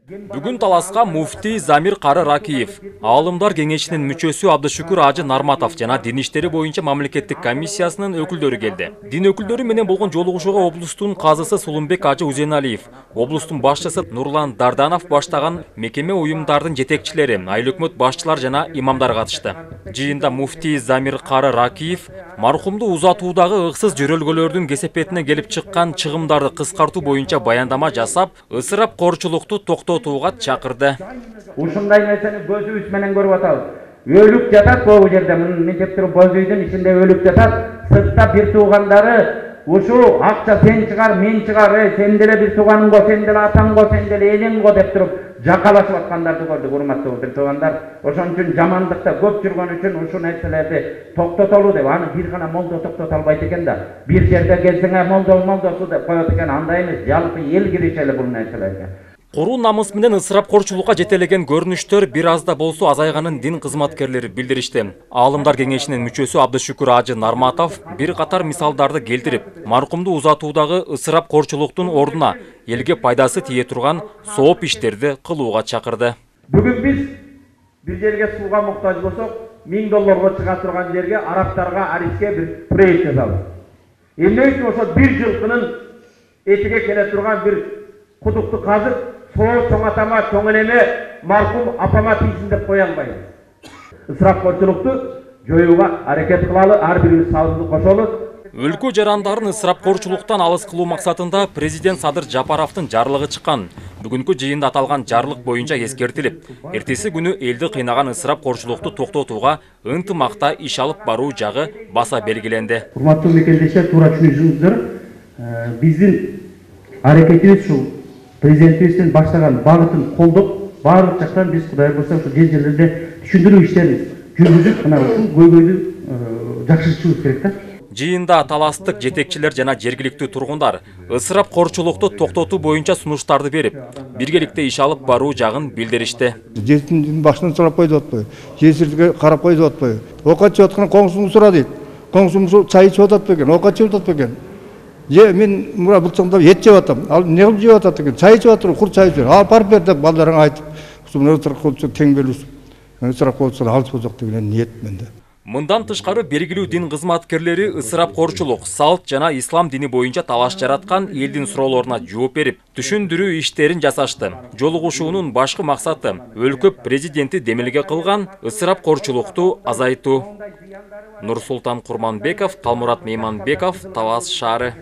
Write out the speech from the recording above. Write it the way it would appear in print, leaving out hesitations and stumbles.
Бүгін таласқа муфти Замир Кары Ракиев, Алымдар кеңешинин мүчөсү Абдышүкүр Ажы Нарматов жана дин иштери боюнча мамлекеттик комиссиясынын өкүлдөрү келди. Дин өкүлдөрү менен болгон жолугушууга облустун казысы Сулумбек Ажы Узеналиев, облустун башчысы Нурлан Дарданов баштаган мекеме уюмдардын жетекчилери, айыл өкмөт башчылар жана имамдар катышты. Жыйында муфти Замир Кары Ракиев мархумду узатуудагы ыксыз жөрөлгөлөрдүн кесепетине келип чыккан чыгымдарды кыскартуу боюнча баяндама жасап, ысырап корчулукту токтотууга чакырды. Ушундай нерсени көзүбүз менен көрүп атабыз. Өлүк жатат бул жерде, мынтип туруп боз үйдүн ичинде өлүк жатат. Сыртта бир туугандары ушул акча сен чыгар, мен чыгар, сен деле бир тууганың го, сен деле атаң го, сен деле элең го деп туруп жакалашып аткандарды көрдүк, урматтуу бир туугандар. Ошон үчүн жамандыкта көп жүргөн үчүн ушул нерселерди токтотолу деп, аны бир гана молдо токтото албайт экен да. Бир жерде келсең молдосу деп коет экен, андай эмес, жалпы эл киришели бул нерселерге. Коруу намыс менен ысырап корчулукка жетелеген көрүнүштөр бир аз да болсо азайганын дин кызматкерлери билдиришти. Алымдар кеңешинин мүчөсү Абдышүкүр Ажы Нарматов бир катар мисалдарды келтирип, маркумду узатуудагы ысырап корчулуктун ордуна элге пайдасы тие турган сооп иштерди кылууга чакырды. Бүгүн биз бир жерге сууга муктаж болсок, $1000 чыга турган жерге арабтарга, ариске бир проект жасабыз. Эмне үчүн ошо бир жылкынын этиге келе турган бир кудукту казып, чоң атама, чоң энеме, маркум апама тийсин деп кое албайбыз. Ысырап корчулукту жоюуга аракет кылалы, ар бирибиз сабыбызды кошолу. Өлкө жарандарын ысырап корчулуктан алыс кылуу максатында президент Садыр Жапаровдун жарлыгы чыккан. Бүгүнкү жыйында аталган жарлык боюнча эскертилип, эртеси күнү элди кыйнаган ысырап корчулукту токтотууга ынтымакта иш алып баруу жагы баса белгиленди. Урматтуу мекендештер, туура түшүнүңүздөр, биздин аракетибиз ушул президентибиздин баштаган багытын колдоп, баардык жактан биз Кудай буйрса ушул жерлерде түшүндүрүү иштерин жүргүзүп, мына ушул көйгөйдү жакшыртышыбыз керек да. Жыйында таластык жетекчилер жана жергиликтүү тургундар ысырап корчулукту токтотуу боюнча сунуштарды берип, биргеликте иш алып баруу жагын билдиришти. Жертин башынан сурап койду атпайбы? Жесирге карап койду атпайбы? Ока чыгып аткан коңсуңду сура дейт. Коңсуң чай ичип атат бекен, ока чыгып атат бекен. Мен мына булчаңдап ет жеп атам. Ал не кылып жеп атат экен? Чай ичип атыр, кур чай ичип. Ал барып бер деп балдарыңа айтып, ушуну ысырап корчулук тең белүүсүп, ысырап корчулук алыс болсок деген ниет менде. Мындан тышкары белгилүү дин кызматкерлери ысырап корчулук, салт жана ислам дини боюнча талаш жараткан элдин суроолоруна жооп берип, түшүндүрүү иштерин жасашты. Жолугушуунун башкы максаты өлкө президенти демилге кылган ысырап корчулукту азайтуу. Нурсултан Курманбеков, Талмурат Мейманбеков, Талас шаары.